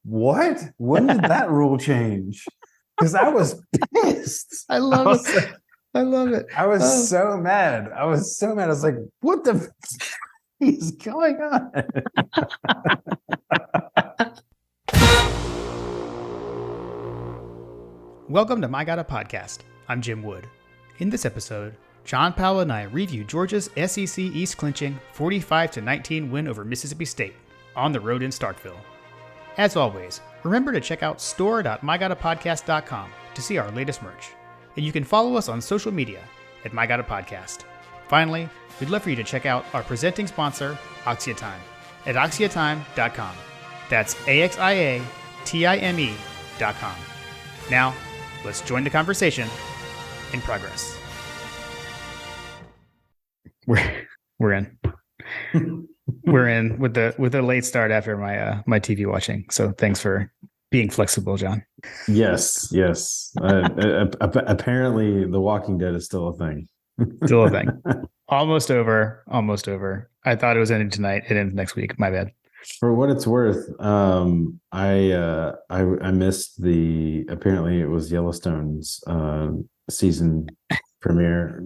what? When did that rule change? Because I was pissed. I love it. I love it. I was so mad. I was like, what the is going on? Welcome to My Gotta Podcast. I'm Jim Wood. In this episode, John Powell and I review Georgia's SEC East clinching 45-19 win over Mississippi State on the road in Starkville. As always, remember to check out store.mygottapodcast.com to see our latest merch. And you can follow us on social media at MyGottaPodcast. Finally, we'd love for you to check out our presenting sponsor, AxiaTime, at axiatime.com. That's AXIATIME.com. Now, let's join the conversation in progress. We're in. We're in with the late start after my TV watching. So thanks for being flexible, John. Yes. Apparently, The Walking Dead is still a thing. Still a thing. Almost over. I thought it was ending tonight. It ends next week. My bad. For what it's worth, I missed apparently it was Yellowstone's season premiere.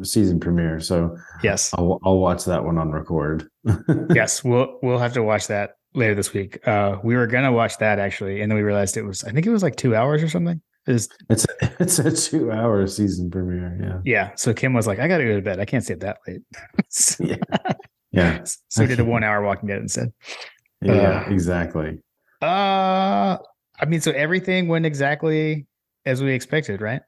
So yes, I'll watch that one on record. Yes, we'll have to watch that later this week. We were gonna watch that actually, and then we realized I think it was like 2 hours or something. It's a 2 hour season premiere. Yeah. So Kim was like, I gotta go to bed. I can't stay up that late. Yeah. So we did a 1 hour Walking Dead instead. Yeah, exactly. I mean, so everything went exactly as we expected, right?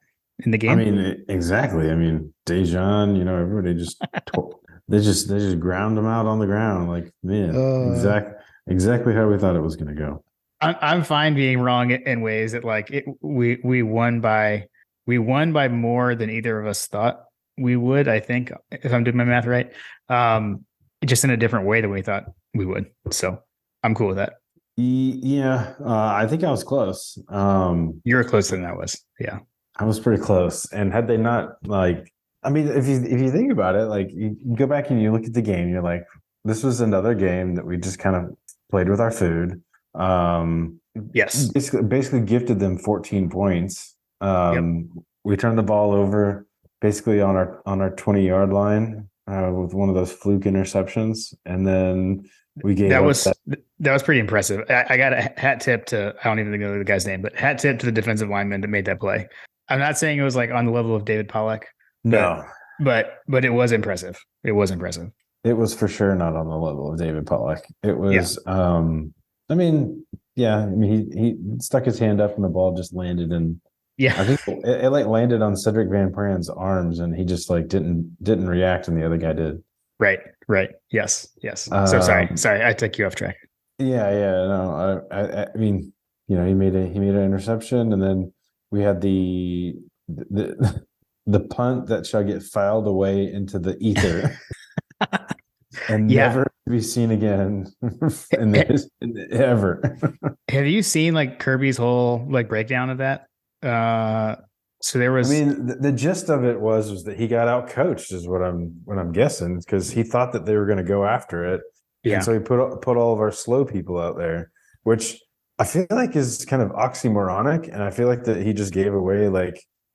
In the game. I mean, exactly. I mean, Dejan, everybody just they just ground them out on the ground. Like, man, exactly how we thought it was going to go. I'm fine being wrong in ways that we won by more than either of us thought we would. I think, if I'm doing my math right, just in a different way than we thought we would. So I'm cool with that. Yeah, I think I was close. You were closer than I was. Yeah, I was pretty close. And had they not, if you think about it, you go back and you look at the game, you're like, this was another game that we just kind of played with our food. Yes, basically gifted them 14 points. Yep. We turned the ball over basically on our 20-yard line with one of those fluke interceptions, and then we gave that was pretty impressive. I got a hat tip to, I don't even know the guy's name, but hat tip to the defensive lineman that made that play. I'm not saying it was on the level of David Pollack. No, but it was impressive. It was impressive. It was for sure not on the level of David Pollack. It was. Yeah. He stuck his hand up and the ball just landed, and I think it landed on Cedric Van Pran's arms, and he just didn't react, and the other guy did. Right. Yes. So sorry, I took you off track. Yeah. No, I mean, he made an interception, and then we had the punt that shall get filed away into the ether and never be seen again ever. Have you seen Kirby's whole breakdown of that? So there was. I mean, the gist of it was that he got out coached, is what I'm guessing, because he thought that they were going to go after it, and so he put all of our slow people out there, which I feel like is kind of oxymoronic, and I feel like that he just gave away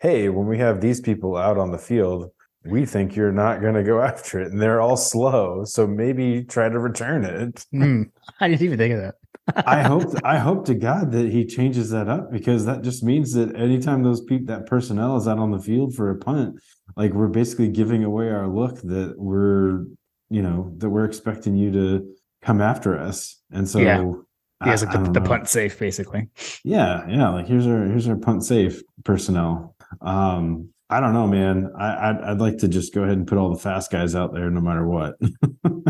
hey, when we have these people out on the field, we think you're not going to go after it, and they're all slow, so maybe try to return it. I didn't even think of that. I hope to God that he changes that up, because that just means that anytime that personnel is out on the field for a punt, we're basically giving away our look that we're expecting you to come after us. And so the punt safe, basically. Yeah. Here's our punt safe personnel. I don't know, man. I'd like to just go ahead and put all the fast guys out there no matter what.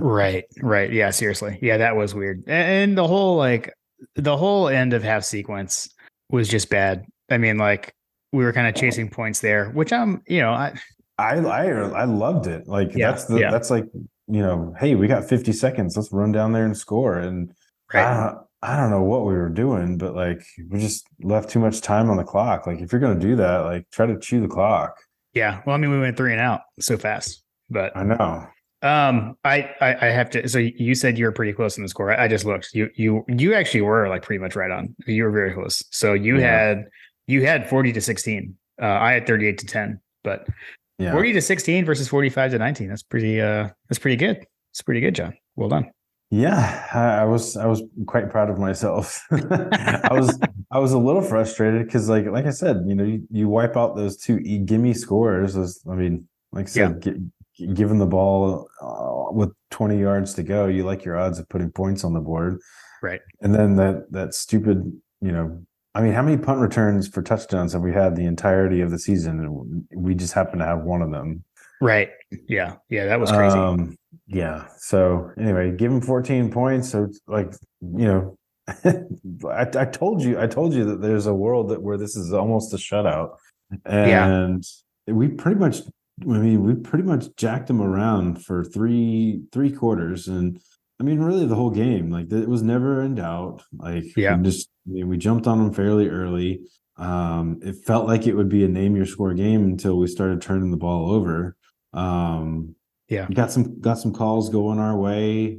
Right. Yeah, seriously. Yeah, that was weird. And the whole end of half sequence was just bad. I mean, we were kind of chasing points there, which I loved it. That's hey, we got 50 seconds. Let's run down there and score. And I don't know what we were doing, but we just left too much time on the clock. If you're going to do that, try to chew the clock. Yeah. Well, I mean, we went 3 and out so fast, but I know. I have to. So you said you were pretty close in the score. I just looked. You actually were like pretty much right on. You were very close. So Yeah. you had 40-16. I had 38-10. But Yeah. 40-16 versus 45-19. That's pretty. That's pretty good. It's pretty good, John. Well done. Yeah, I was quite proud of myself. I was a little frustrated because like I said, you wipe out those two gimme scores. I mean, like I Yeah. said, given the ball with 20 yards to go, you like your odds of putting points on the board. Right. And then that stupid, I mean, how many punt returns for touchdowns have we had the entirety of the season? And we just happen to have one of them. Right. Yeah. Yeah. That was crazy. Yeah. So anyway, give him 14 points. So it's like, I told you that there's a world where this is almost a shutout. And we pretty much jacked them around for three quarters. And I mean, really the whole game, like it was never in doubt. Like we jumped on them fairly early. It felt like it would be a name your score game until we started turning the ball over. We got some calls going our way.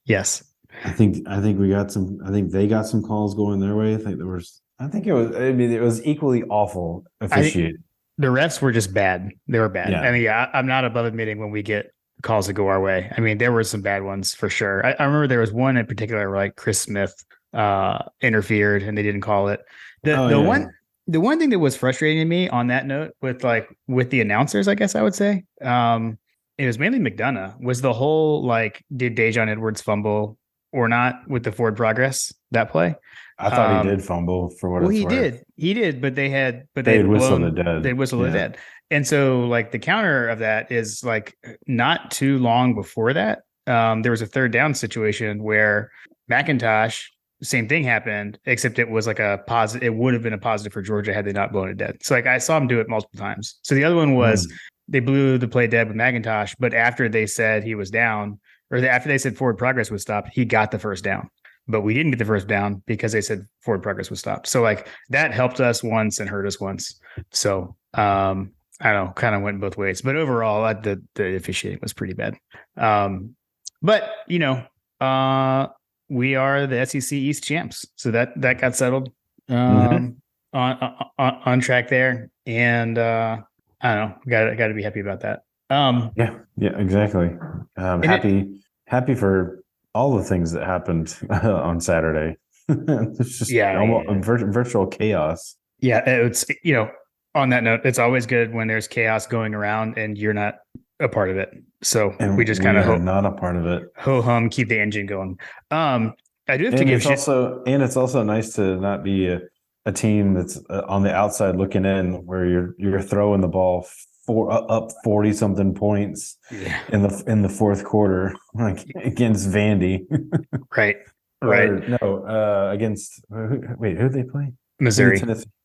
Yes. I think we got some. I think they got some calls going their way. I think it was. I mean, it was equally awful officiated. The refs were just bad. They were bad. Yeah. I mean, I'm not above admitting when we get calls that go our way. I mean, there were some bad ones for sure. I remember there was one in particular where like Chris Smith interfered and they didn't call it. The one thing that was frustrating me on that note with the announcers, I guess I would say, it was mainly McDonough, was the whole like, did Dajon Edwards fumble or not with the forward progress, that play? I thought he did fumble for what it's worth. He did, but they had whistled it dead. They whistled it dead. And so like the counter of that is like not too long before that, there was a third down situation where McIntosh, same thing happened, except it was like a positive. It would have been a positive for Georgia had they not blown it dead. So like I saw him do it multiple times. So the other one was they blew the play dead with McIntosh, but after they said he was down, or after they said forward progress was stopped, he got the first down. But we didn't get the first down because they said forward progress was stopped. So like that helped us once and hurt us once. So I don't know, kind of went both ways. But overall, the officiating was pretty bad. But we are the SEC East champs, so that got settled on track there, and I don't know, got to be happy about that. Yeah, exactly. Happy for all the things that happened on Saturday. It's just almost virtual chaos. Yeah, it's on that note, it's always good when there's chaos going around and you're not a part of it. So we just kind of not a part of it. Ho hum, keep the engine going. I do have to give it's also nice to not be a team that's on the outside looking in, where you're throwing the ball up 40 something points in the fourth quarter, like against Vandy. Right. Against who did they play? Missouri.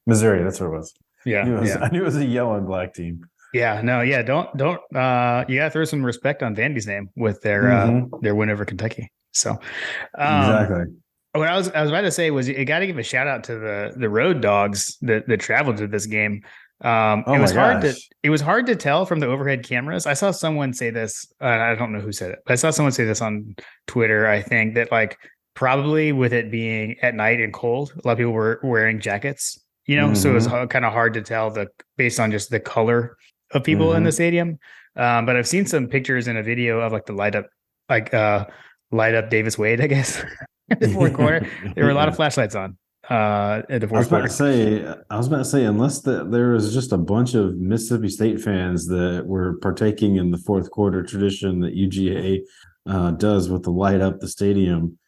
Missouri, that's what it was. Yeah, I knew it was a yellow and black team. Yeah, no, yeah, don't you gotta throw some respect on Vandy's name with their win over Kentucky. So exactly. What I was about to say was you got to give a shout out to the road dogs that traveled to this game. It was hard to tell from the overhead cameras. I saw someone say this, I don't know who said it, but I saw someone say this on Twitter. I think that like probably with it being at night and cold, a lot of people were wearing jackets, so it was kind of hard to tell based on just the color of people in the stadium. But I've seen some pictures and a video of like the light up Davis Wade, I guess, in the fourth quarter. There were a lot of flashlights on at the fourth quarter. I was about to say, unless there was just a bunch of Mississippi State fans that were partaking in the fourth quarter tradition that UGA does with the light up the stadium.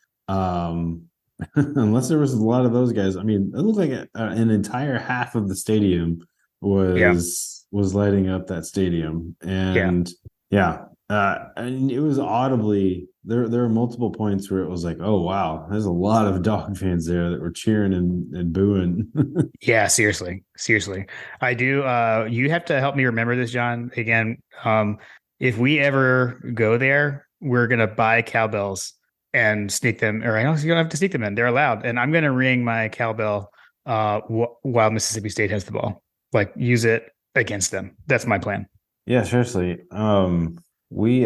Unless there was a lot of those guys, I mean, it looked like an entire half of the stadium was lighting up that stadium, and and it was audibly there were multiple points where it was like, oh wow, there's a lot of dog fans there that were cheering and booing. Yeah, seriously. I do. You have to help me remember this, John. Again, if we ever go there, we're gonna buy cowbells and sneak them, or I don't, you don't have to sneak them in. They're allowed. And I'm going to ring my cowbell while Mississippi State has the ball, like use it against them. That's my plan. Yeah, seriously. We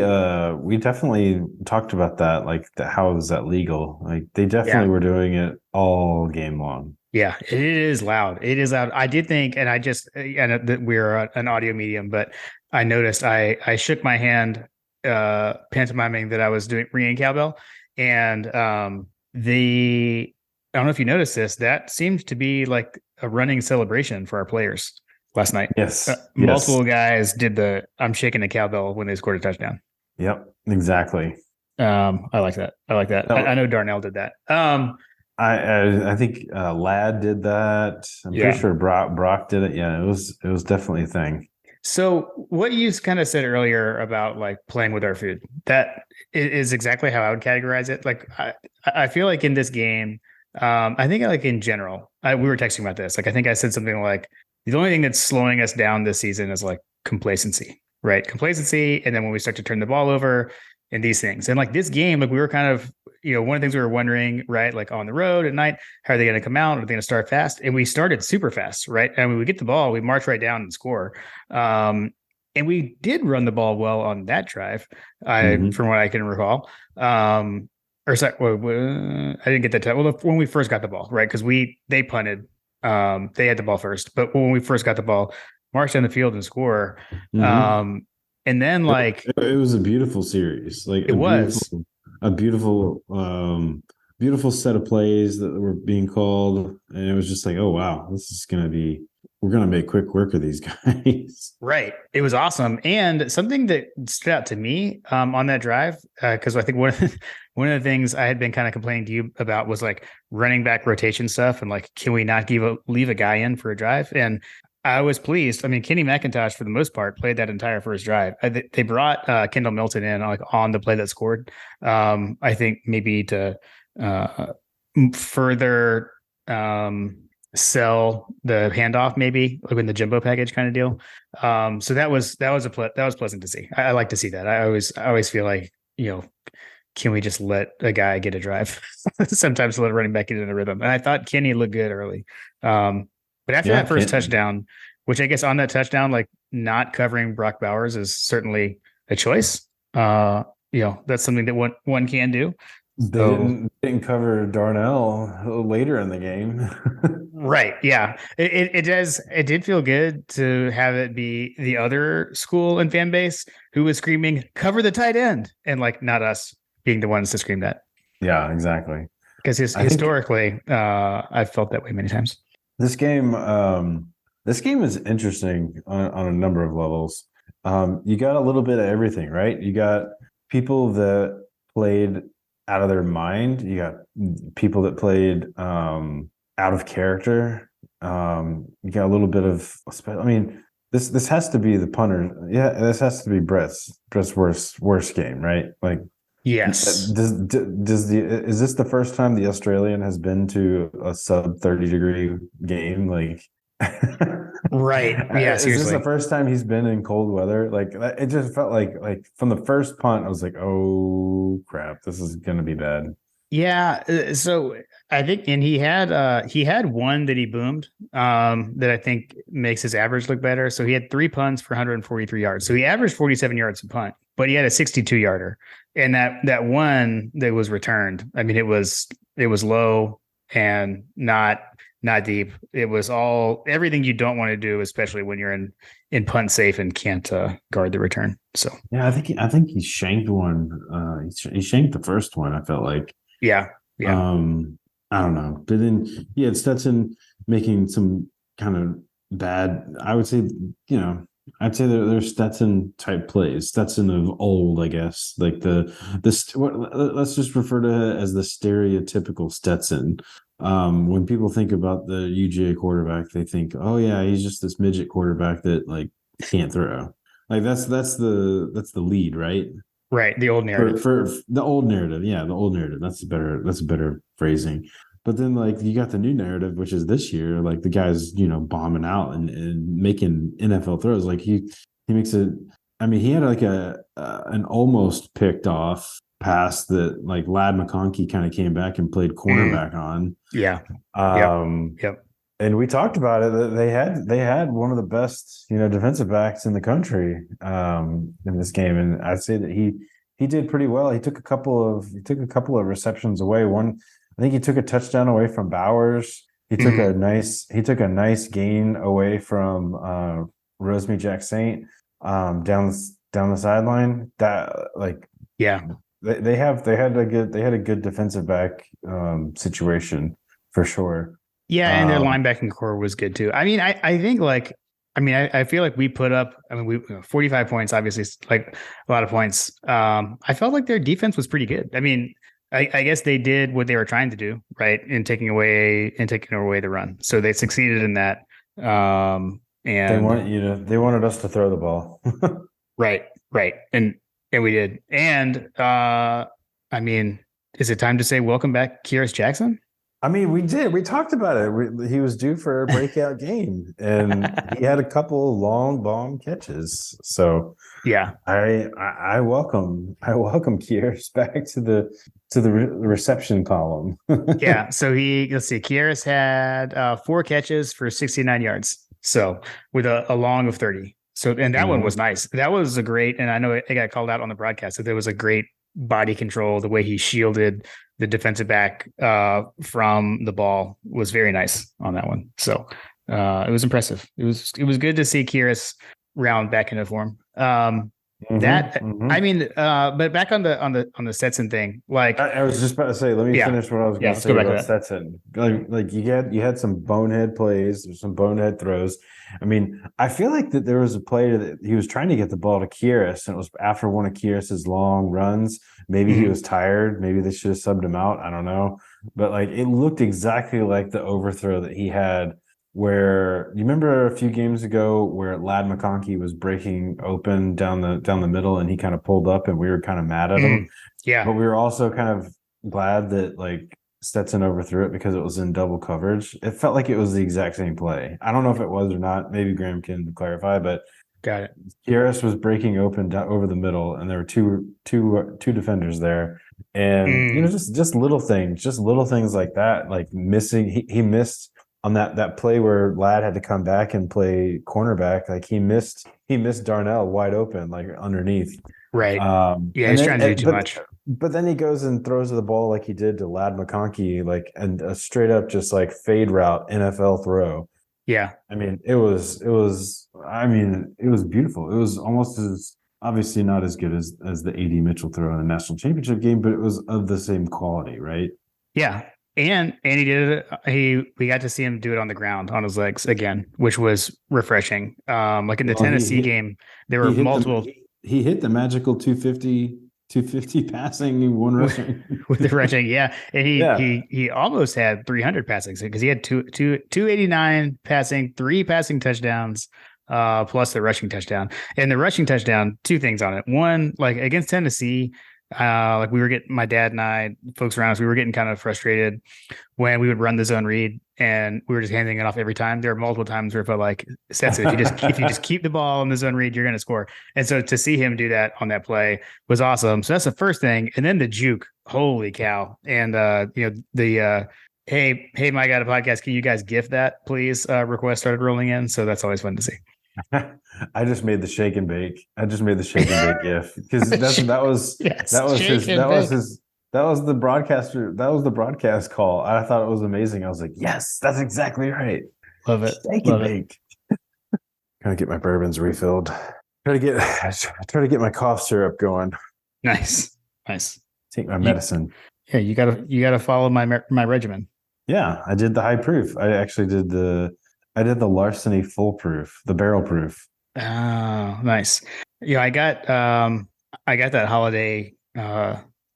definitely talked about that. Like, how is that legal? Like, they definitely Yeah. were doing it all game long. Yeah, it is loud. It is loud. I did think, and I just, and that we're an audio medium, but I noticed I shook my hand, pantomiming that I was doing ringing cowbell, and the I don't know if you noticed this. That seemed to be like a running celebration for our players last night. Yes. Yes. Multiple guys did the I'm shaking the cowbell when they scored a touchdown. Yep. Exactly. I like that. I like that. I No, know Darnell did that. I think Lad did that. I'm pretty Yeah. sure Brock did it. Yeah, it was definitely a thing. So what you kind of said earlier about like playing with our food, that is exactly how I would categorize it. Like I feel like in this game, I think like in general, we were texting about this. Like I think I said something like the only thing that's slowing us down this season is like complacency, right? Complacency, and then when we start to turn the ball over and these things, and like this game, like we were kind of one of the things we were wondering, right? Like on the road at night, how are they going to come out? Are they going to start fast? And we started super fast, right? And when we get the ball, we march right down and score. Um, and we did run the ball well on that drive, Hmm. from what I can recall. Or sorry, I didn't get that time. Well, when we first got the ball, right? Because they punted, they had the ball first, but when we first got the ball, march down the field and score. Hmm. Um, and then like It was a beautiful series, like it was a beautiful set of plays that were being called, and it was just like, oh wow, we're gonna make quick work of these guys. right. It was awesome. And something that stood out to me on that drive, because I think one of the things I had been kind of complaining to you about was like running back rotation stuff and like, can we not leave a guy in for a drive? And I was pleased. I mean, Kenny McIntosh, for the most part, played that entire first drive. They brought Kendall Milton in like on the play that scored. I think maybe to uh, further sell the handoff, maybe like in the jumbo package kind of deal. So that was pleasant to see. I like to see that. I always feel like can we just let a guy get a drive? Sometimes let a running back get in a rhythm. And I thought Kenny looked good early. But after Yeah, that first touchdown, which I guess on that touchdown, like not covering Brock Bowers is certainly a choice. That's something that one can do. they So didn't cover Darnell later in the game. right, yeah, it does. It did feel good to have it be the other school and fan base who was screaming "cover the tight end" and like not us being the ones to scream that. Yeah, exactly. Because I think historically, I've felt that way many times. this game, this game is interesting on a number of levels. You got a little bit of everything, right? You got people that played out of their mind. You got people that played out of character. You got a little bit of. I mean, this has to be the punter. Yeah, this has to be Brett's worst game, right? Like, Yes. is this the first time the Australian has been to a sub 30-degree game? Like, Right. Yeah. is this the Seriously. first time he's been in cold weather? Like, it just felt like from the first punt, I was like, oh crap, this is gonna be bad. Yeah. So I think, and he had one that he boomed, that I think makes his average look better. So he had three punts for 143 yards. So he averaged 47 yards a punt, but he had a 62 yarder. And that one that was returned, I mean, it was low and not deep. It was everything you don't want to do, especially when you're in punt safe and can't guard the return. So Yeah, I think he shanked one. He shanked the first one. I felt like. yeah, yeah. Um, I don't know, but then yeah, Stetson making some kind of bad. I would say, I'd say they're Stetson type plays. Stetson of old, I guess. Like let's just refer to it as the stereotypical Stetson. When people think about the UGA quarterback, they think, oh yeah, he's just this midget quarterback that like can't throw. Like that's the lead, right? Right. The old narrative. For the old narrative, yeah, the old narrative. That's a better phrasing. But then like you got the new narrative, which is this year, like the guy's bombing out and making NFL throws. Like he makes it. I mean, he had like an almost picked off pass that like Lad McConkey kind of came back and played cornerback on. Yeah. Yep. Um, Yep. And we talked about it that they had one of the best, defensive backs in the country in this game, and I'd say that he did pretty well. He took a couple of receptions away. One, I think he took a touchdown away from Bowers. He took a nice gain away from Rosemary Jack Saint down the sideline. That like Yeah. they had a good defensive back situation for sure. Yeah, and their linebacking core was good too. I mean, I think I feel like we put up, 45 points, obviously, like a lot of points. I felt like their defense was pretty good. I mean, I guess they did what they were trying to do, right, in taking away the run. So they succeeded in that. And they wanted us to throw the ball. right, and we did. And is it time to say welcome back, Kearis Jackson? I mean, we did. We talked about it. He was due for a breakout game, and he had a couple long bomb catches. So yeah, I welcome Kearis back to the reception column. Yeah. So let's see, Kearis had 4 catches for 69 yards. So with a long of 30. So, and that one was nice. That was a great, and I know it got called out on the broadcast, that there was a great body control. The way he shielded the defensive back from the ball was very nice on that one. So it was impressive. It was good to see Kearis round back into form. But back on the Stetson thing, like I was just about to say, let me finish what I was going to say about Stetson. Like you had some bonehead plays, or some bonehead throws. I mean, I feel like that there was a play that he was trying to get the ball to Kearis, and it was after one of Kearis's long runs. Maybe he was tired. Maybe they should have subbed him out. I don't know, but like it looked exactly like the overthrow that he had. Where you remember a few games ago where Ladd McConkey was breaking open down the middle, and he kind of pulled up, and we were kind of mad at him. Yeah, but we were also kind of glad that like Stetson overthrew it because it was in double coverage. It felt like it was the exact same play. I don't know if it was or not. Maybe Graham can clarify, but got it. Kearis was breaking open over the middle, and there were two defenders there, and just little things like that, like missing. He missed on that play where Ladd had to come back and play cornerback. Like he missed Darnell wide open, like underneath. Right. He's trying to do too much. But then he goes and throws the ball like he did to Ladd McConkey, like, and a straight up just like fade route NFL throw. Yeah. I mean, it was beautiful. It was almost as, obviously not as good as the AD Mitchell throw in the national championship game, but it was of the same quality, right? Yeah. And he did it. We got to see him do it on the ground on his legs again, which was refreshing. Like in the Tennessee game, there were multiple. He hit the magical 250 passing, one rushing with the rushing, yeah. And he almost had 300 passing because he had 289 passing, 3 passing touchdowns, plus the rushing touchdown. And the rushing touchdown, 2 things on it. One, like against Tennessee. Like we were getting, my dad and I, folks around us, we were getting kind of frustrated when we would run the zone read and we were just handing it off every time. There were multiple times where it felt like, Stetson, if you just keep the ball in the zone read, you're going to score. And so to see him do that on that play was awesome. So that's the first thing. And then the juke, holy cow. And, hey, Mike, got a podcast. Can you guys gift that, please? Request started rolling in. So that's always fun to see. I just made the shake and bake. GIF because that was the broadcaster. That was the broadcast call. I thought it was amazing. I was like, yes, that's exactly right. Love it. Shake and bake. Trying to get my bourbons refilled. Try to get my cough syrup going. Nice. Take my medicine. Yeah, you gotta follow my regimen. Yeah, I did the high proof. I actually did the larceny full proof, the barrel proof. Oh, nice. Yeah, I got that holiday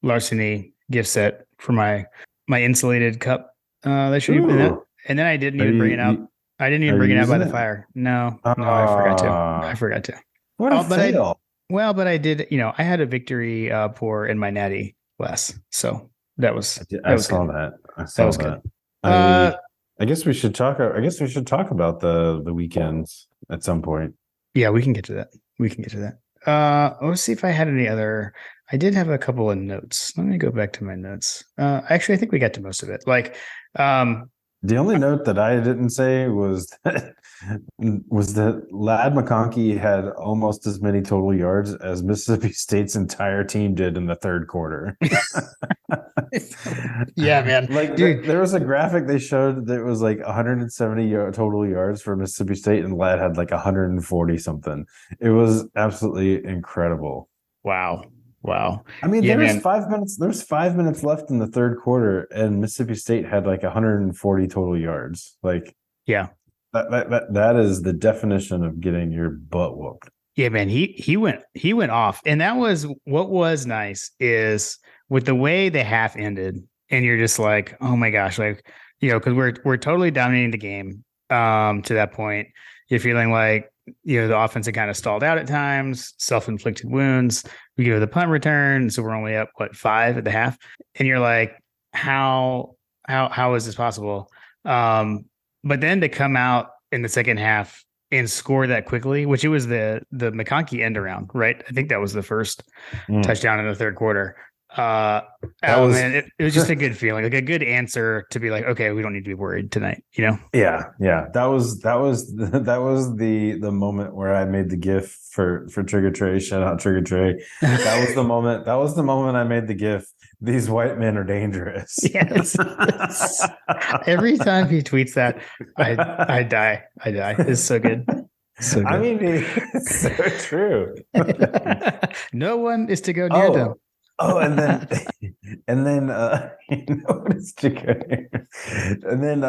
larceny gift set for my insulated cup. And then I didn't even bring it out. I didn't even bring it out by the fire. No, I forgot to. What a fail. But I did. I had a victory pour in my natty glass, so that was. I saw that. I guess we should talk about the weekends at some point. Yeah, we can get to that. Let's see if I had any other. I did have a couple of notes. Let me go back to my notes. Actually, I think we got to most of it. Like, The only note that I didn't say was that Lad McConkey had almost as many total yards as Mississippi State's entire team did in the third quarter. Yeah, man. Like Dude, there was a graphic they showed that was like 170 total yards for Mississippi State, and Lad had like 140 something. It was absolutely incredible. wow. Wow. I mean, Yeah, there was man. 5 minutes. There's 5 minutes left in the third quarter, and Mississippi State had like 140 total yards. Like Yeah. that is the definition of getting your butt whooped. Yeah, man. He went off. And that was what was nice is with the way the half ended, and you're just like, oh my gosh, like, because we're totally dominating the game. To that point, you're feeling like, the offense had kind of stalled out at times, self-inflicted wounds. We go to the punt return, so we're only up 5 at the half, and you're like, how is this possible? But then to come out in the second half and score that quickly, which it was the McConkey end around, right? I think that was the first touchdown in the third quarter. Man, it was just a good feeling, like a good answer to be like, okay, we don't need to be worried tonight, Yeah. That was the moment where I made the GIF for Trigger Trey. Shout out Trigger Trey. That was the moment. That was the moment I made the GIF. These white men are dangerous. Yes. Every time he tweets that, I die. It's so good. So good. I mean, it's so true. No one is to go near them. Oh, and then what is to go near? And then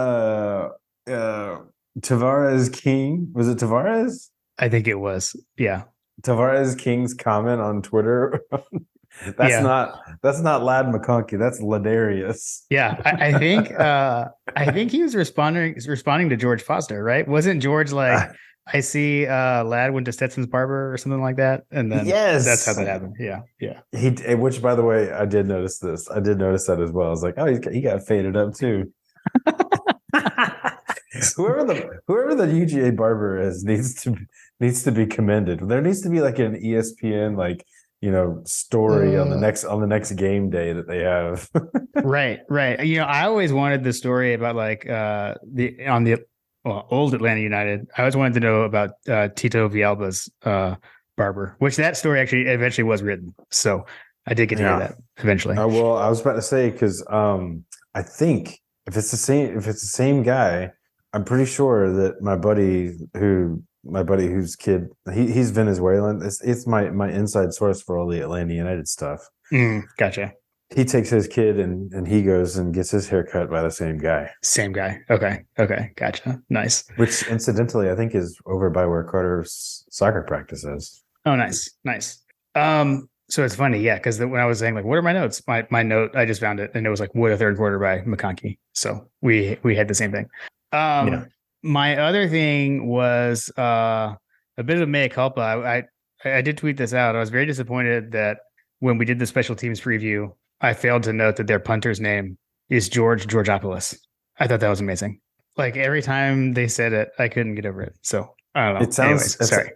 Tavares King, was it Tavares? I think it was. Yeah. Tavares King's comment on Twitter. That's not Lad McConkey. That's Ladarius. Yeah, I think he was responding to George Foster, right? Wasn't George like, I see Lad went to Stetson's barber or something like that, and then that's how that happened. Yeah. Which, by the way, I did notice this. I did notice that as well. I was like, oh, he got faded up too. Whoever the UGA barber is needs to be commended. There needs to be like an ESPN story on the next game day that they have. Right. I always wanted the story about like old Atlanta United. I always wanted to know about Tito Villalba's barber, which that story actually eventually was written. So I did get to hear that eventually. Well, I was about to say, because I think if it's the same guy, I'm pretty sure that my buddy whose kid, he's Venezuelan. It's my inside source for all the Atlanta United stuff. Gotcha. He takes his kid and he goes and gets his hair cut by the same guy. Same guy. Okay. Gotcha. Nice. Which incidentally, I think is over by where Carter's soccer practice is. Oh, nice. So it's funny, yeah, because when I was saying like, what are my notes? My note, I just found it, and it was like, "What a third quarter by McConkey." So we had the same thing. My other thing was a bit of mea culpa. I did tweet this out. I was very disappointed that when we did the special teams preview, I failed to note that their punter's name is George Georgopoulos. I thought that was amazing. Like every time they said it, I couldn't get over it. So I don't know. Sorry.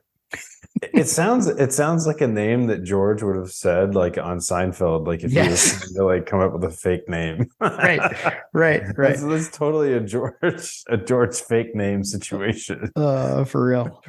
It sounds like a name that George would have said like on Seinfeld, like if he was trying to like come up with a fake name. Right. That's totally a George fake name situation. For real.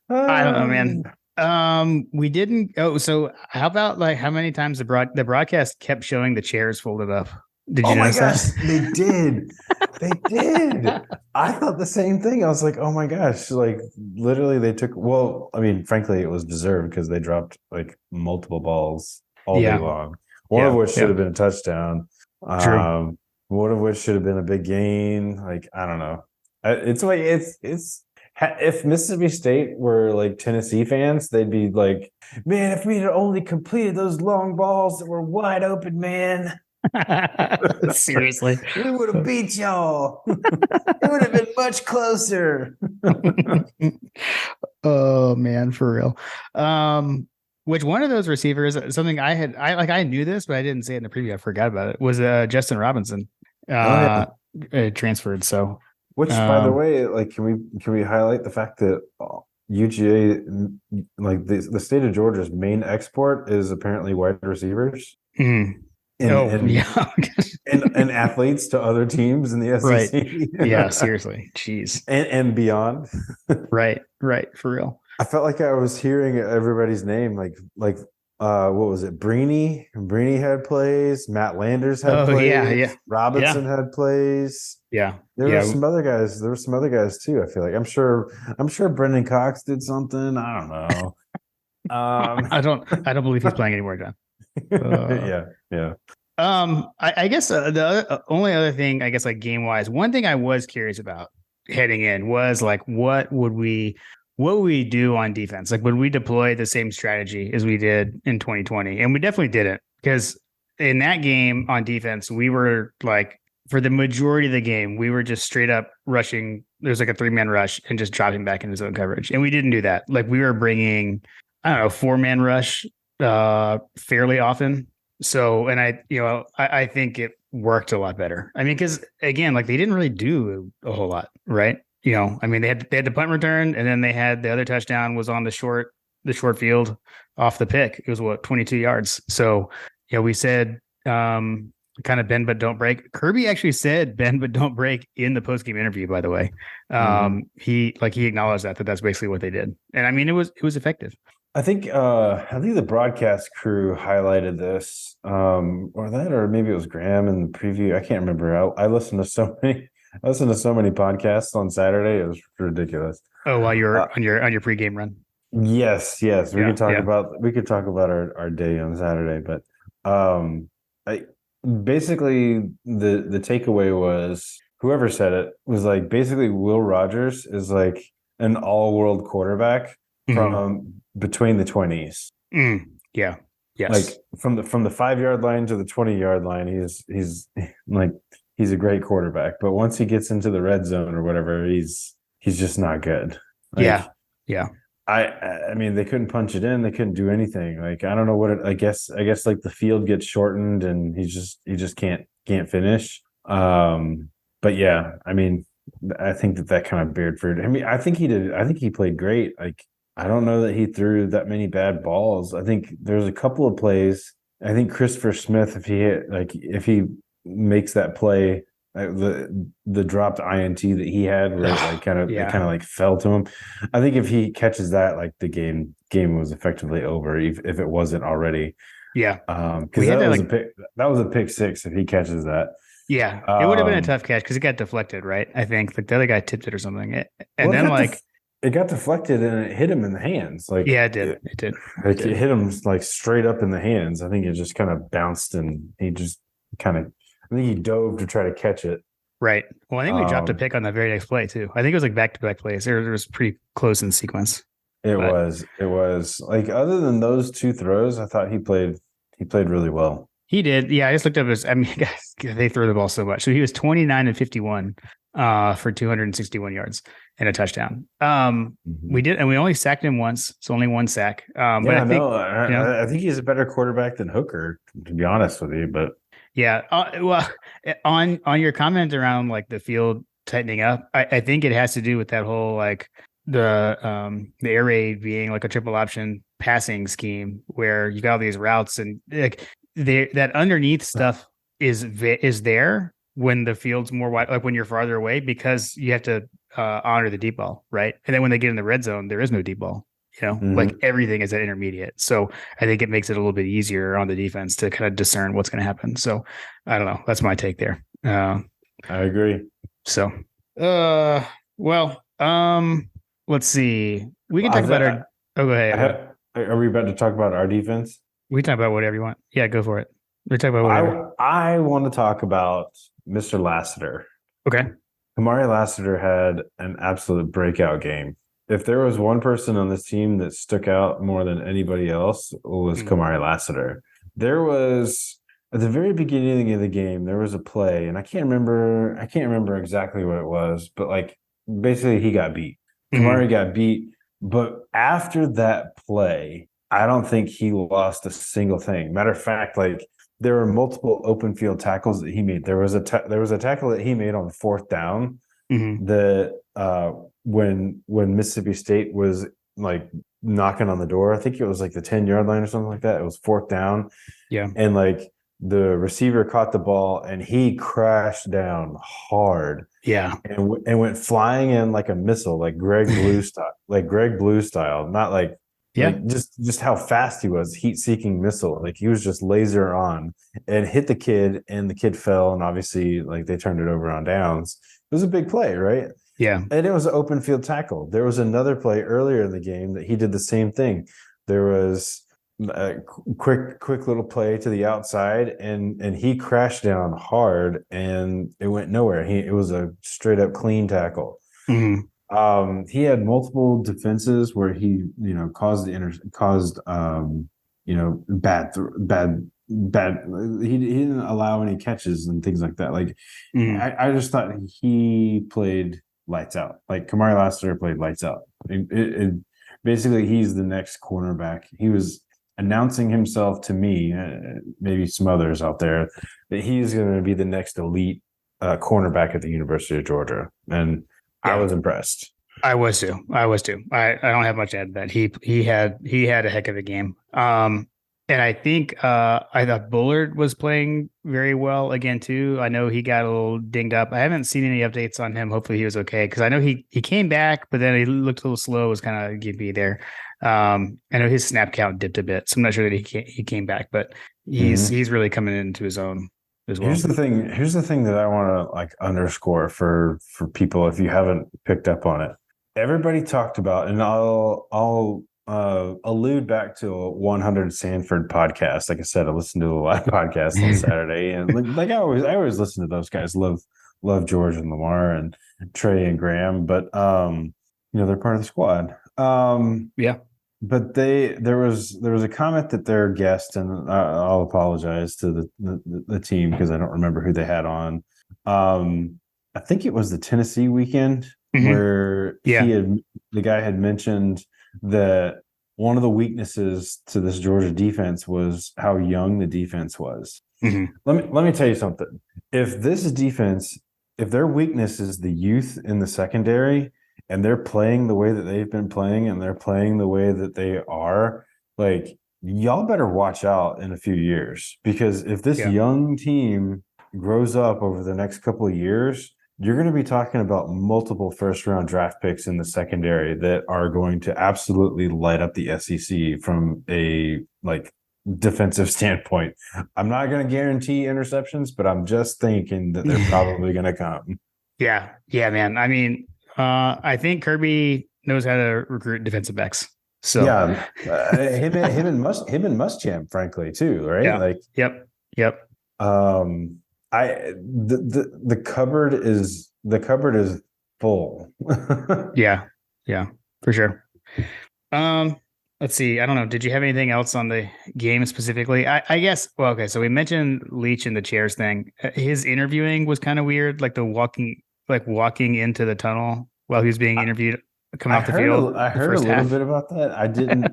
I don't know, man. We didn't. Oh, so how about like how many times the broadcast kept showing the chairs folded up? Did you notice that? They did. They did. I thought the same thing. I was like, oh my gosh, like literally they took, well, I mean, frankly, it was deserved because they dropped like multiple balls all day long. One of which should have been a touchdown. True. One of which should have been a big gain. Like, I don't know. It's like, if Mississippi State were like Tennessee fans, they'd be like, man, if we had only completed those long balls that were wide open, man. Seriously, we would have beat y'all. It would have been much closer. Oh man, for real. Which one of those receivers, something I knew this, but I didn't say it in the preview. I forgot about it. Was Justin Robinson transferred? So, which, by the way, like, can we highlight the fact that UGA, like the state of Georgia's main export is apparently wide receivers. and Oh, and, yeah. and athletes to other teams in the Right. SEC. Yeah, seriously. Jeez. and beyond. Right. For real. I felt like I was hearing everybody's name, like what was it? Breeny had plays. Matt Landers had Oh, yeah. plays. Yeah. Robinson had plays. Yeah. There were Yeah. some other guys. There were some other guys too. I feel like I'm sure Brendan Cox did something. I don't know. I don't believe he's playing anymore, John. Yeah. I guess the only other thing, I guess, like game wise, one thing I was curious about heading in was like, what would we do on defense? Like, would we deploy the same strategy as we did in 2020? And we definitely didn't, because in that game on defense, we were like, for the majority of the game, we were just straight up rushing. There's like a 3-man rush and just dropping back into zone coverage. And we didn't do that. Like, we were bringing, I don't know, 4-man rush fairly often. So, and I think it worked a lot better. I mean, because again, like they didn't really do a whole lot, right? I mean, they had the punt return, and then they had the other touchdown was on the short field off the pick. It was 22 yards. So, we said kind of bend but don't break. Kirby actually said bend but don't break in the post game interview. By the way, he acknowledged that that's basically what they did, and I mean it was effective. I think the broadcast crew highlighted this, or maybe it was Graham in the preview. I can't remember. I listened to so many podcasts on Saturday. It was ridiculous. Oh, while you're on your pregame run. Yes. We could talk about our day on Saturday, but basically the takeaway was, whoever said it was like, basically Will Rogers is like an all-world quarterback from between the 20s. Yeah. Yes. Like from the 5-yard line to the 20-yard line, he's a great quarterback. But once he gets into the red zone or whatever, he's just not good. Yeah. I mean, they couldn't punch it in. They couldn't do anything. Like, I don't know what I guess like the field gets shortened and he just can't finish. But yeah, I mean, I think that kind of bared fruit. I mean, I think he played great. Like, I don't know that he threw that many bad balls. I think there's a couple of plays. I think Christopher Smith, if he makes that play, the dropped INT that he had, where it kind of fell to him. I think if he catches that, like the game was effectively over, if it wasn't already. Yeah. Because that was a pick six if he catches that. Yeah, it would have been a tough catch because it got deflected, right? I think like the other guy tipped it or something, it got deflected and it hit him in the hands. Like, yeah, it did. It did. It hit him like straight up in the hands. I think it just kind of bounced and he just I think he dove to try to catch it. Right. Well, I think we dropped a pick on the very next play too. I think it was like back-to-back plays. It was pretty close in sequence. It was like, other than those two throws, I thought he played really well. He did. Yeah, I just looked up his. I mean, guys, they throw the ball so much. So he was 29 and 51 for 261 yards and a touchdown. We did, and we only sacked him once. So only one sack. But I think he's a better quarterback than Hooker, to be honest with you. But yeah, well, on your comment around like the field tightening up, I think it has to do with that whole like the air raid being like a triple option passing scheme where you got all these routes and like that underneath stuff is there when the field's more wide, like when you're farther away, because you have to honor the deep ball, right? And then when they get in the red zone, there is no deep ball. Like everything is at intermediate. So I think it makes it a little bit easier on the defense to kind of discern what's going to happen. So I don't know. That's my take there. I agree. So, let's see. We can talk about our. Oh, go ahead. Are we about to talk about our defense? We can talk about whatever you want. Yeah, go for it. We talk about whatever. I want to talk about Mr. Lassiter. Okay. Kamari Lassiter had an absolute breakout game. If there was one person on this team that stuck out more than anybody else, it was Kamari Lassiter. There was, at the very beginning of the game, there was a play, and I can't remember exactly what it was, but like basically he got beat. Kamari got beat, but after that play, I don't think he lost a single thing. Matter of fact, like there were multiple open field tackles that he made. There was a tackle that he made on 4th down when Mississippi State was like knocking on the door. I think it was like the 10-yard line or something like that. It was 4th down. Yeah. And like the receiver caught the ball and he crashed down hard. Yeah. And went flying in like a missile, like Greg Blue style, not like just how fast he was, heat-seeking missile. Like he was just laser on and hit the kid, and the kid fell, and obviously like they turned it over on downs. It was a big play, right? Yeah. And it was an open field tackle. There was another play earlier in the game that he did the same thing. There was a quick little play to the outside, and he crashed down hard, and it went nowhere. It was a straight up clean tackle. Mm-hmm. He had multiple defenses where he caused bad. He didn't allow any catches and things like that. Like I just thought he played lights out. Like Kamari Lassiter played lights out. Basically, he's the next cornerback. He was announcing himself to me, maybe some others out there, that he's going to be the next elite cornerback at the University of Georgia. And I was impressed. I was too. I don't have much to add to that. He had a heck of a game. And I think I thought Bullard was playing very well again too. I know he got a little dinged up. I haven't seen any updates on him. Hopefully he was okay, because I know he came back, but then he looked a little slow. Was kind of gimpy there. I know his snap count dipped a bit, so I'm not sure that he came back, but he's really coming into his own as well. Here's the thing that I want to like underscore for people if you haven't picked up on it. Everybody talked about, and I'll allude back to a 100 Sanford podcast. Like I said, I listened to a lot of podcasts on Saturday, and like I always listen to those guys. Love George and Lamar and Trey and Graham, but they're part of the squad. But there was a comment that their guest, and I'll apologize to the team because I don't remember who they had on. I think it was the Tennessee weekend where the guy had mentioned that one of the weaknesses to this Georgia defense was how young the defense was. Let me tell you something. If this defense, if their weakness is the youth in the secondary, and they're playing the way that they've been playing, and they're playing the way that they are, like, y'all better watch out in a few years, because if this young team grows up over the next couple of years, you're going to be talking about multiple first-round draft picks in the secondary that are going to absolutely light up the SEC from a defensive standpoint. I'm not going to guarantee interceptions, but I'm just thinking that they're probably going to come. Yeah, man. I mean, I think Kirby knows how to recruit defensive backs. So him and Muschamp, frankly, too, right? Yeah. Yep. The cupboard is full. yeah, for sure. Let's see. I don't know. Did you have anything else on the game specifically? I guess. Well, okay. So we mentioned Leach and the chairs thing. His interviewing was kind of weird, like the walking into the tunnel while he was being interviewed coming off the field. I heard a little bit about that. I didn't.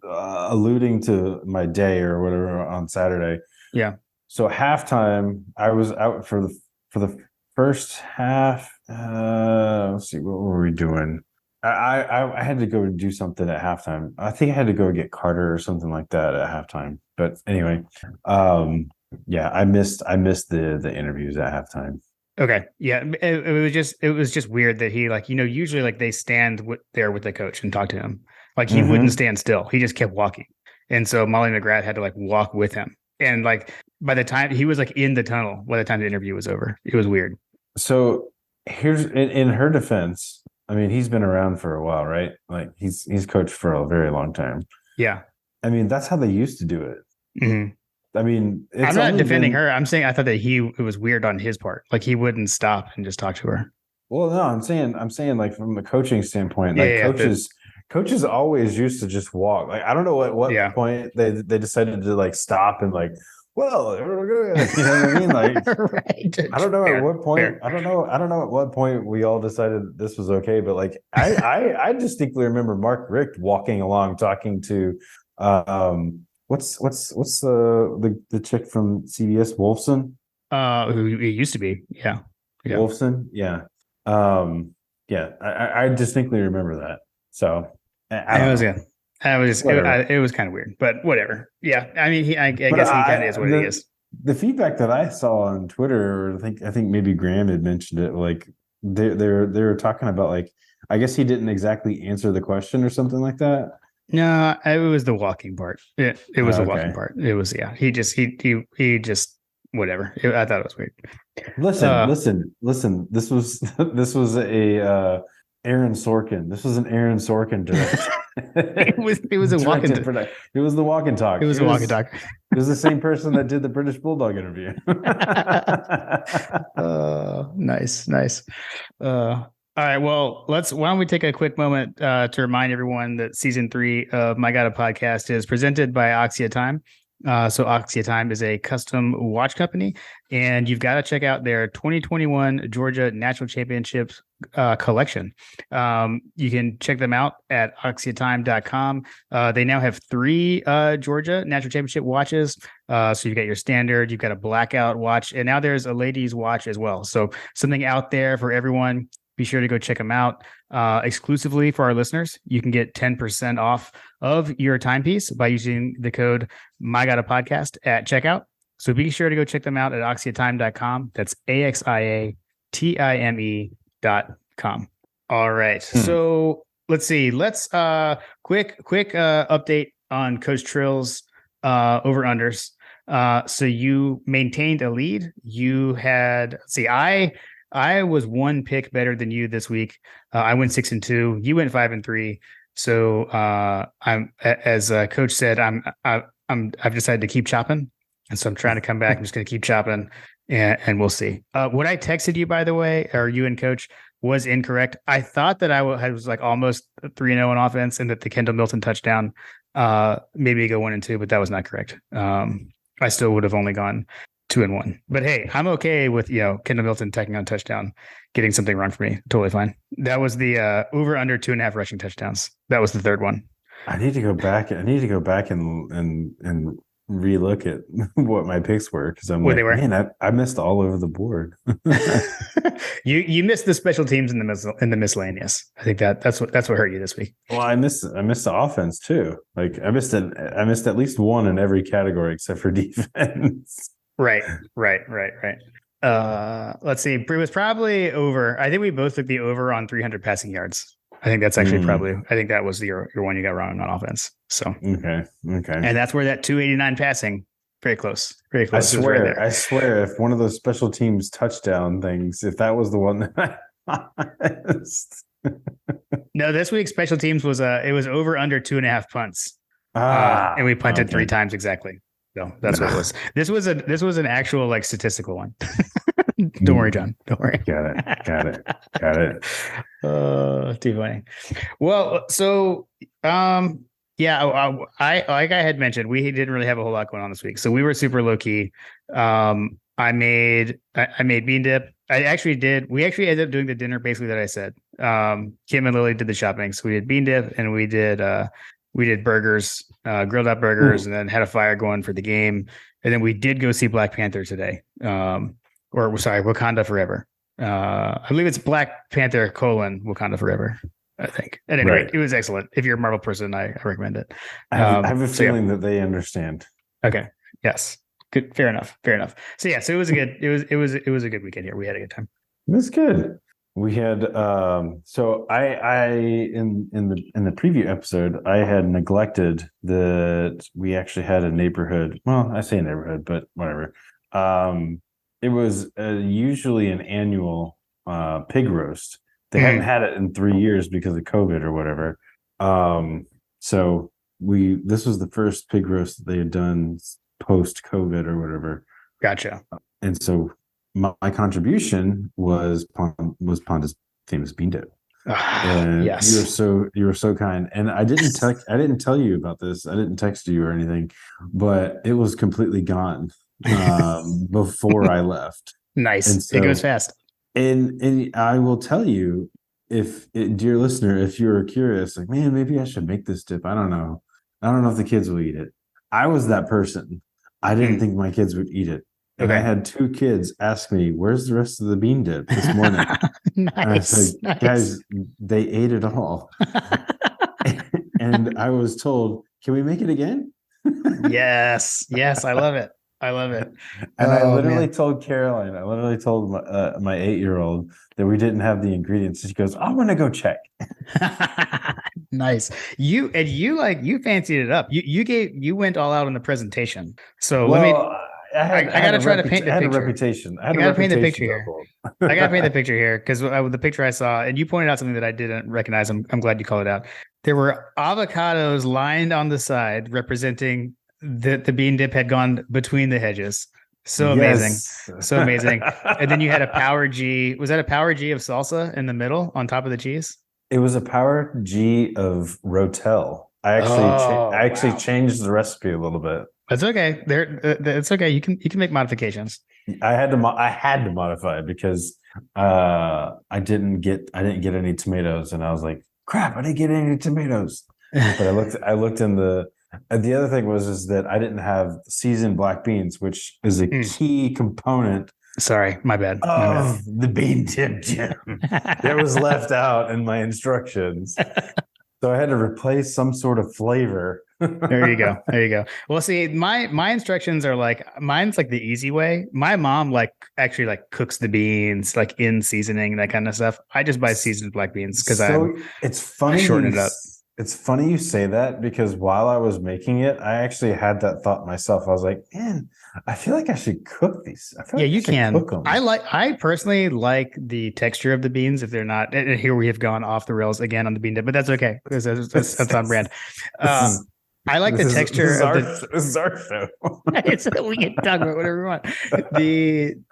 Alluding to my day or whatever on Saturday. Yeah. So halftime, I was out for the first half. Let's see, what were we doing? I had to go do something at halftime. I think I had to go get Carter or something like that at halftime. But anyway, I missed the interviews at halftime. Okay. Yeah. It was just weird that he usually they stand there with the coach and talk to him. Like he wouldn't stand still. He just kept walking. And so Molly McGrath had to walk with him. And by the time he was in the tunnel, by the time the interview was over, it was weird. So here's in her defense. I mean, he's been around for a while, right? Like he's coached for a very long time. Yeah. I mean, that's how they used to do it. I mean, I'm not defending her. I'm saying I thought that it was weird on his part. Like he wouldn't stop and just talk to her. Well, no, I'm saying from the coaching standpoint, coaches always used to just walk. Like I don't know at what point they decided to stop and well, you know what I mean? Right. I don't know at what point. I don't know at what point we all decided this was okay. But I distinctly remember Mark Richt walking along, talking to what's the chick from CBS, Wolfson? Who it used to be, yeah. Wolfson, yeah. I distinctly remember that. So I It was kind of weird, but whatever. Yeah, I mean, I guess he kind of is what he is. The feedback that I saw on Twitter, or I think maybe Graham had mentioned it, like they were talking about, like, I guess he didn't exactly answer the question or something like that. No, it was the walking part. It was the walking part. It was, yeah. He just whatever. I thought it was weird. Listen. This was a Aaron Sorkin. This was an Aaron Sorkin direction. It was a walk and talk. It was the walk and talk. It was a walk and talk. It was the same person that did the British Bulldog interview. Nice. All right. Well, why don't we take a quick moment to remind everyone that season 3 of My God, a Podcast is presented by Oxia Time. So Oxia Time is a custom watch company, and you've got to check out their 2021 Georgia National Championships collection. You can check them out at oxiatime.com. They now have 3 Georgia National Championship watches. So you've got your standard, you've got a blackout watch, and now there's a ladies watch as well. So something out there for everyone. Be sure to go check them out. Exclusively for our listeners, you can get 10% off of your timepiece by using the code MyGottaPodcast at checkout. So be sure to go check them out at oxiatime.com. That's AXIATIME.com. All right. So let's see. Let's quick update on Coach Trill's over-unders. So you maintained a lead. You had, I was 1 pick better than you this week. I went 6-2. You went 5-3. So I'm, as Coach said, I've decided to keep chopping, and so I'm trying to come back. I'm just going to keep chopping, and we'll see. What I texted you, by the way, or you and Coach, was incorrect. I thought that I was like almost 3-0 on offense, and that the Kendall Milton touchdown maybe go 1-2, but that was not correct. I still would have only gone 2-1, but hey, I'm okay with, Kendall Milton taking on a touchdown, getting something wrong for me. Totally fine. That was the over under 2.5 rushing touchdowns. That was the third one. I need to go back and relook at what my picks were, because I'm like, man, I missed all over the board. You missed the special teams in the miscellaneous. I think that's what hurt you this week. Well, I missed the offense too. Like I missed at least one in every category except for defense. Right. Let's see. It was probably over. I think we both took the over on 300 passing yards. I think that's actually I think that was your one you got wrong on offense. So okay. And that's where that 289 passing, very close. I swear, if one of those special teams touchdown things, if that was the one that I missed. No, this week's special teams was it was over under 2.5 punts. And we punted 3 times exactly. So that's what it was. This was an actual like statistical one. Don't worry, John. Don't worry. Got it. Too funny. Well, so yeah, I like I had mentioned, we didn't really have a whole lot going on this week, so we were super low key. I made bean dip. We actually ended up doing the dinner basically that I said. Kim and Lily did the shopping, so we did bean dip and we did burgers, grilled up burgers, and then had a fire going for the game. And then we did go see Black Panther today. Wakanda Forever. I believe it's Black Panther : Wakanda Forever, I think. At any rate, it was excellent. If you're a Marvel person, I recommend it. I have a feeling that they understand. Okay. Yes. Good. Fair enough. So yeah, so it was a good weekend here. We had a good time. It was good. We had so I in the preview episode, I had neglected that we actually had a neighborhood. Well, I say neighborhood, but whatever. It was usually an annual pig roast. They hadn't had it in 3 years because of COVID or whatever. So this was the first pig roast that they had done post COVID or whatever. Gotcha. And so my contribution was Panda's famous bean dip. And yes, you were so kind. And I didn't tell you about this. I didn't text you or anything, but it was completely gone before I left. Nice. And so, it goes fast. And I will tell you, dear listener, if you're curious, like, man, maybe I should make this dip. I don't know if the kids will eat it. I was that person. I didn't think my kids would eat it. And I had 2 kids ask me, where's the rest of the bean dip this morning? Nice. And I said, guys, they ate it all. and I was told, "Can we make it again?" Yes, I love it. And I literally told Caroline, I literally told my 8-year-old that we didn't have the ingredients. She goes, "I'm gonna go check." Nice. You fancied it up. You went all out on the presentation. So I gotta try to paint the picture. I had a reputation. I gotta paint the picture here. I gotta paint the picture here because the picture I saw, and you pointed out something that I didn't recognize. I'm glad you called it out. There were avocados lined on the side representing the bean dip had gone between the hedges. So amazing. So amazing. And then you had a Power G. Was that a Power G of salsa in the middle on top of the cheese? It was a Power G of Rotel. I actually changed the recipe a little bit. That's okay. It's okay. You can make modifications. I had to modify it because I didn't get any tomatoes, and I was like, crap, I didn't get any tomatoes. But I looked in the other thing was that I didn't have seasoned black beans, which is a key component. Sorry, my bad. The bean dip, Jim. It was left out in my instructions. So I had to replace some sort of flavor. There you go. Well, see, my instructions are mine's like the easy way. My mom actually cooks the beans in seasoning, that kind of stuff. I just buy seasoned black beans because it's funny. I shorten it up. It's funny you say that because while I was making it, I actually had that thought myself. I was like, man, I feel like I should cook these. You can. Cook them. I personally like the texture of the beans if they're not. And here we have gone off the rails again on the bean dip, but that's okay because that's on brand. I like the texture of the. This is our show. We can talk about whatever we want.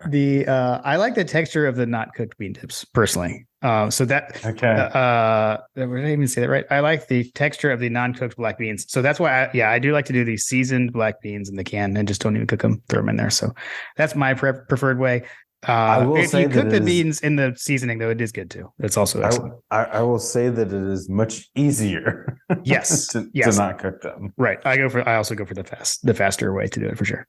I like the texture of the not cooked bean dips personally. So that did I even say that right? I like the texture of the non-cooked black beans. So that's why I do like to do these seasoned black beans in the can and just don't even cook them, throw them in there. So that's my preferred way. If you cook the beans in the seasoning, though, it is good too. It's also excellent. I will say that it is much easier. Yes, to not cook them. Right. I also go for the faster way to do it for sure.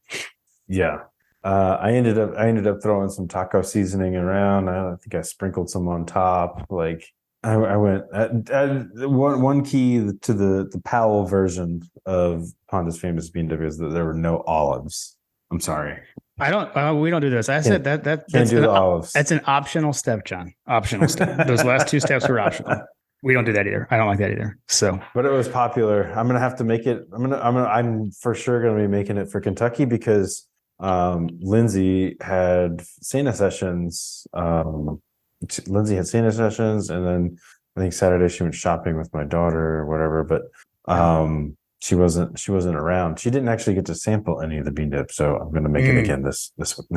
Yeah. I ended up throwing some taco seasoning around. I think I sprinkled some on top. I went one key to the Powell version of Honda's famous bean dip is that there were no olives. I'm sorry. We don't do this. I said that's do the olives. That's an optional step, John. Optional step. Those last two steps were optional. We don't do that either. I don't like that either. So, but it was popular. I'm gonna have to make it. I'm for sure gonna be making it for Kentucky because Lindsay had Santa sessions. Lindsay had Santa sessions, and then I think Saturday she went shopping with my daughter or whatever. But she wasn't around. She didn't actually get to sample any of the bean dip, so I'm going to make it again this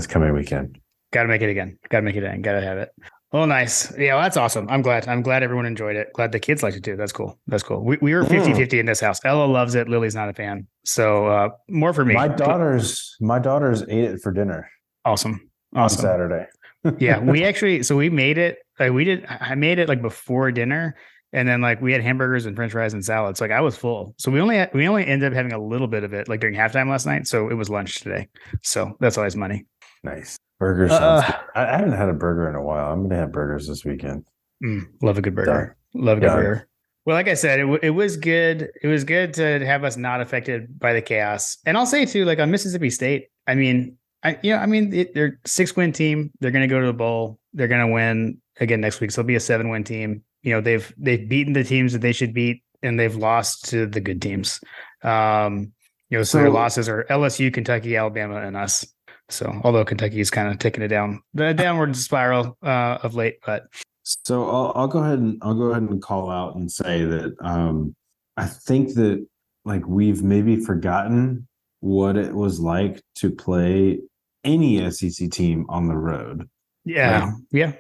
coming weekend. Got to make it again. Got to make it in. Got to have it. Oh, nice. Yeah, well, that's awesome. I'm glad everyone enjoyed it. Glad the kids liked it too. That's cool. We were 50-50 in this house. Ella loves it. Lily's not a fan. So more for me. My daughters ate it for dinner. Awesome. On Saturday. Yeah, we made it. I made it before dinner. And then we had hamburgers and French fries and salads. I was full. So we only ended up having a little bit of it during halftime last night. So it was lunch today. So that's always money. Nice. Burgers. I haven't had a burger in a while. I'm going to have burgers this weekend. Love a good burger. Love a good burger. Well, like I said, it was good. It was good to have us not affected by the chaos. And I'll say too, on Mississippi State, they're a 6-win team. They're going to go to the bowl. They're going to win again next week. So it'll be a 7-win team. They've beaten the teams that they should beat, and they've lost to the good teams. So their losses are LSU, Kentucky, Alabama, and us. So although Kentucky is kind of taking it down the downward spiral of late, but so I'll go ahead and call out and say that I think that we've maybe forgotten what it was like to play any SEC team on the road. Yeah, yeah.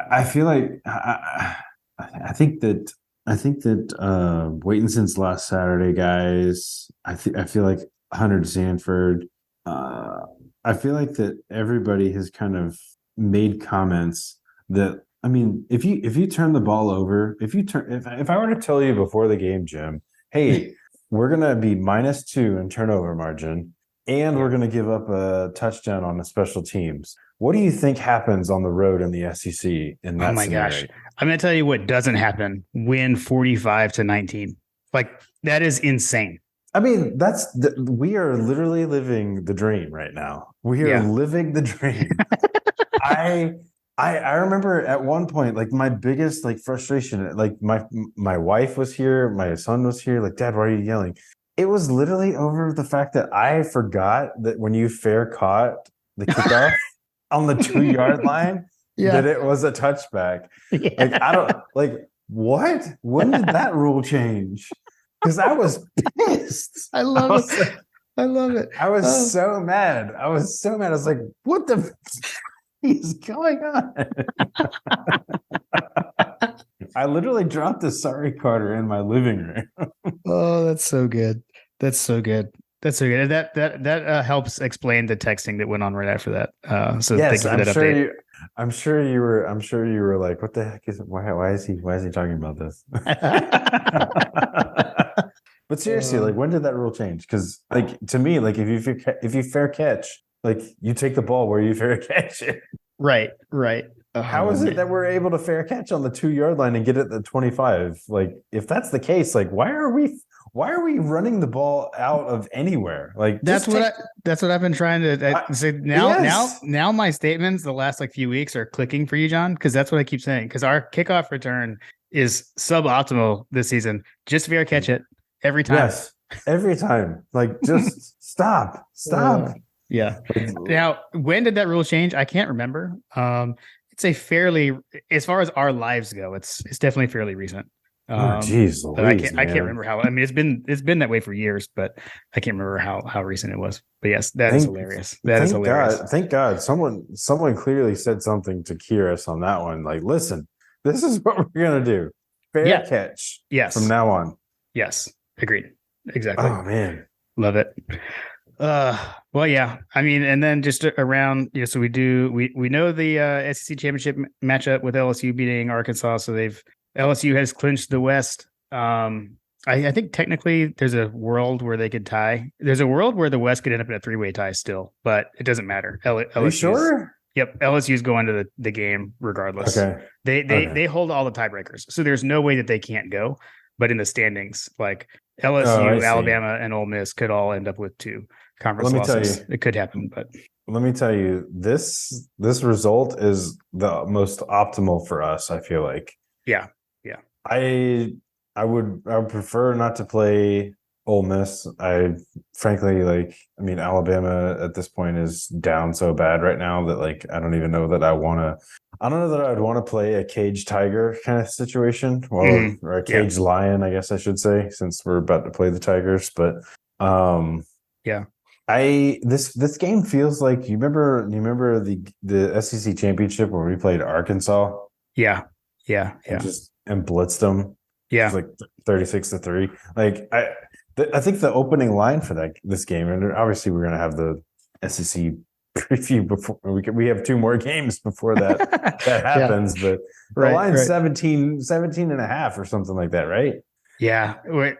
I feel like I think that waiting since last Saturday, guys. I feel like Hunter Sanford. I feel like that everybody has kind of made comments that if you turn the ball over, if I were to tell you before the game, Jim, hey, we're gonna be -2 in turnover margin, and we're gonna give up a touchdown on the special teams. What do you think happens on the road in the SEC in that scenario? Gosh. I'm going to tell you what doesn't happen. Win 45-19. That is insane. I mean, we are literally living the dream right now. We are living the dream. I remember at one point, like my biggest like frustration, like my wife was here, my son was here, like, Dad, why are you yelling? It was literally over the fact that I forgot that when you fair caught the kickoff on the 2-yard line, that it was a touchback. Yeah. Like, I don't like what? When did that rule change? Because I was pissed. I love it. I love it. I was so mad. I was like, what the is going on? I literally dropped the sorry Carter in my living room. Oh, that's so good. That's so good. That's so good. That helps explain the texting that went on right after that. So yes, thank you for that update. I'm sure you were like, what the heck is it? Why is he talking about this? But seriously, like, when did that rule change? Because, like, to me, like, if you fair catch, like, you take the ball where you fair catch it. Right. How is it that we're able to fair catch on the 2-yard line and get it at the 25? Like, if that's the case, like, why are we running the ball out of anywhere? Like, that's what I've been trying to say. Now my statements the last like few weeks are clicking for you, John, because that's what I keep saying. Because our kickoff return is suboptimal this season. Just fair catch it every time. Yes, every time. Like, just stop. Yeah. Now, when did that rule change? I can't remember. It's a fairly, as far as our lives go, it's definitely fairly recent. Jeez, I can't remember how. I mean, it's been that way for years, but I can't remember how recent it was. But yes, that is hilarious. That is hilarious. Thank God, someone clearly said something to Kyrus on that one. Like, listen, this is what we're gonna do. Fair catch. Yes. From now on. Yes. Agreed. Exactly. Oh man, love it. Well, yeah. I mean, and then just around, so we know the SEC championship matchup with LSU beating Arkansas. So LSU has clinched the West. I think technically there's a world where they could tie. There's a world where the West could end up in a 3-way tie still, but it doesn't matter. Are you sure? Yep. LSU's going to the game regardless. Okay. They hold all the tiebreakers. So there's no way that they can't go. But in the standings, like LSU, Alabama, and Ole Miss could all end up with 2 conference losses. It could happen, but let me tell you, this result is the most optimal for us, I feel like. Yeah. I would prefer not to play Ole Miss. Frankly, Alabama at this point is down so bad right now that, like, I don't even know that I don't know that I'd want to play a caged tiger kind of situation, or a caged lion, I guess I should say, since we're about to play the Tigers. But this game feels like, you remember the SEC championship where we played Arkansas? Yeah. And blitzed them. Yeah. It was like 36-3. Like, I think the opening line for this game, and obviously we're going to have the SEC preview before we have 2 more games before that happens, but the line's 17 and a half or something like that, right? Yeah. We're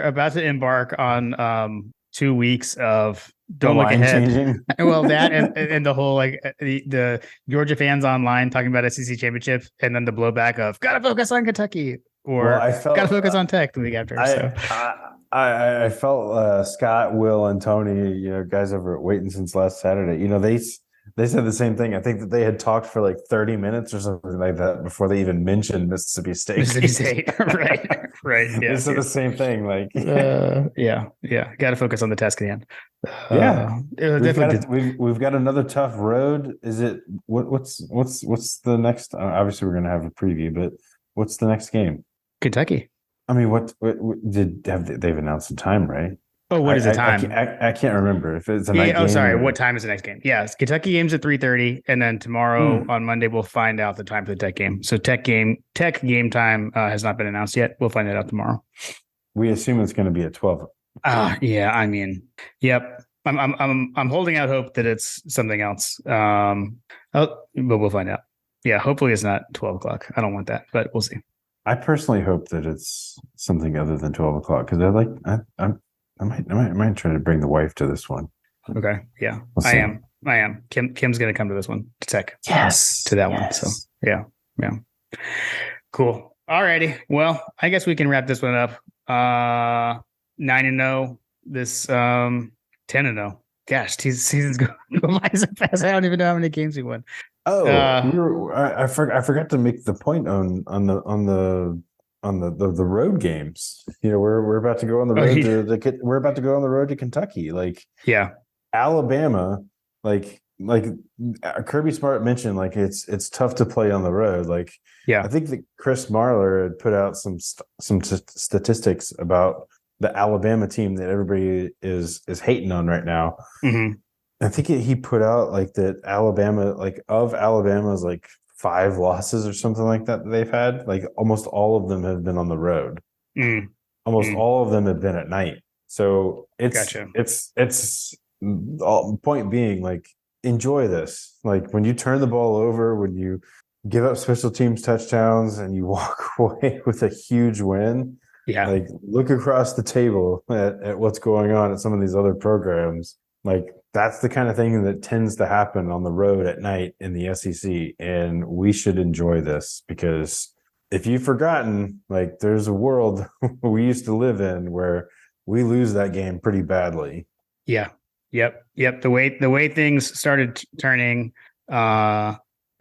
about to embark on 2 weeks of don't look ahead. Changing. Well, that and the whole, like, the Georgia fans online talking about SEC championship, and then the blowback of gotta focus on Kentucky, or gotta focus on Tech the week after. I felt Scott, Will, and Tony, guys over at Waiting since last Saturday, they said the same thing. I think that they had talked for like 30 minutes or something like that before they even mentioned Mississippi State. Right. Yeah, they said the same thing. Like, got to focus on the task at hand. We've got another tough road. Is it what's the next? Obviously, we're going to have a preview, but what's the next game? Kentucky. I mean, what they've announced the time, right? Oh, what is the time? I can't remember if it's a night game. Oh, sorry. What time is the next game? Yeah, Kentucky game's at 3:30, and then tomorrow on Monday we'll find out the time for the Tech game. So Tech game time has not been announced yet. We'll find it out tomorrow. We assume it's going to be at 12. Yeah. I mean, yep. I'm holding out hope that it's something else. But we'll find out. Yeah, hopefully it's not 12 o'clock. I don't want that, but we'll see. I personally hope that it's something other than 12 o'clock, because I might try to bring the wife to this one. Okay. Yeah. I am. Kim's going to come to this one, to Tech. Yes. To that one. So yeah. Cool. Alrighty. Well, I guess we can wrap this one up. 9-0. This 10-0. Gosh, season's going by so fast. I don't even know how many games we won. Oh, I forgot to make the point on the road games. You know, we're about to go on the road we're about to go on the road to Kentucky. Like, yeah, Alabama, like Kirby Smart mentioned, like it's tough to play on the road. Like, yeah, I think that Chris Marler had put out some statistics about the Alabama team that everybody is hating on right now. Mm-hmm. I think he put out like that Alabama, like of Alabama's like 5 losses or something like that they've had, like almost all of them have been on the road. Almost all of them have been at night. So it's point being, like, enjoy this. Like, when you turn the ball over, when you give up special teams touchdowns and you walk away with a huge win, like, look across the table at what's going on at some of these other programs. Like, that's the kind of thing that tends to happen on the road at night in the SEC. And we should enjoy this, because if you've forgotten, like, there's a world we used to live in where we lose that game pretty badly. Yeah. Yep. The way things started turning,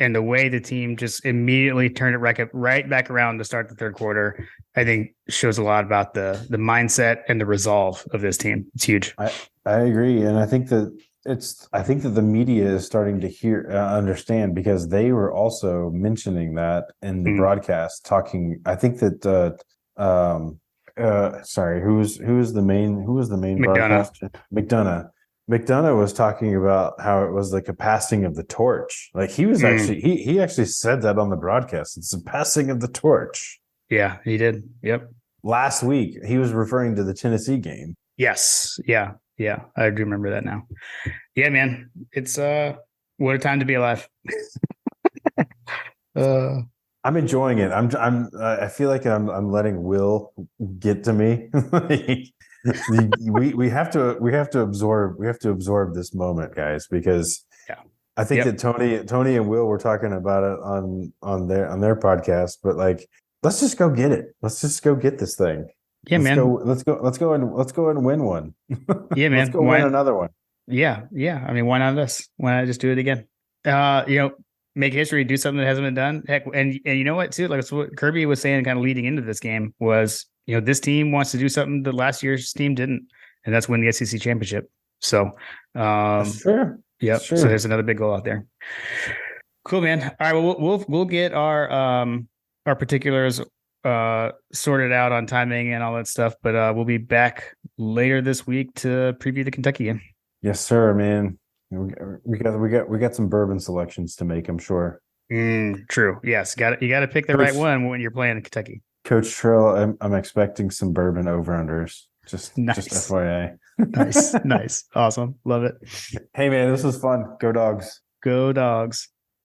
and the way the team just immediately turned it right back around to start the third quarter, I think shows a lot about the mindset and the resolve of this team. It's huge. I agree, and I think that the media is starting to understand, because they were also mentioning that in the broadcast, talking. I think that sorry, who was the main broadcaster? McDonough was talking about how it was like a passing of the torch. Like, he was he actually said that on the broadcast. It's a passing of the torch. Yeah, he did. Yep. Last week, he was referring to the Tennessee game. Yes. Yeah. I do remember that now. Yeah, man. It's what a time to be alive. I'm enjoying it. I feel like I'm letting Will get to me. we have to absorb this moment, guys, because I think that Tony and Will were talking about it on their podcast, but, like, let's just go get it. Let's just go get this thing. Yeah, let's go and win one. Yeah, man. Let's go win another one. Yeah. I mean, why not us? Why not just do it again? Make history, do something that hasn't been done. Heck, and you know what, too? Like, it's what Kirby was saying kind of leading into this game was, this team wants to do something that last year's team didn't, and that's win the SEC championship. So, sure. Yep. Sure. So there's another big goal out there. Cool, man. All right. Well, we'll get our particulars sorted out on timing and all that stuff, but we'll be back later this week to preview the Kentucky game. Yes, sir, man. We got some bourbon selections to make, I'm sure. True. Yes. You got to pick the right one when you're playing in Kentucky. Coach Trill, I'm expecting some bourbon over-unders. Just FYI. Nice. Awesome. Love it. Hey, man, this was fun. Go Dogs. Go Dogs.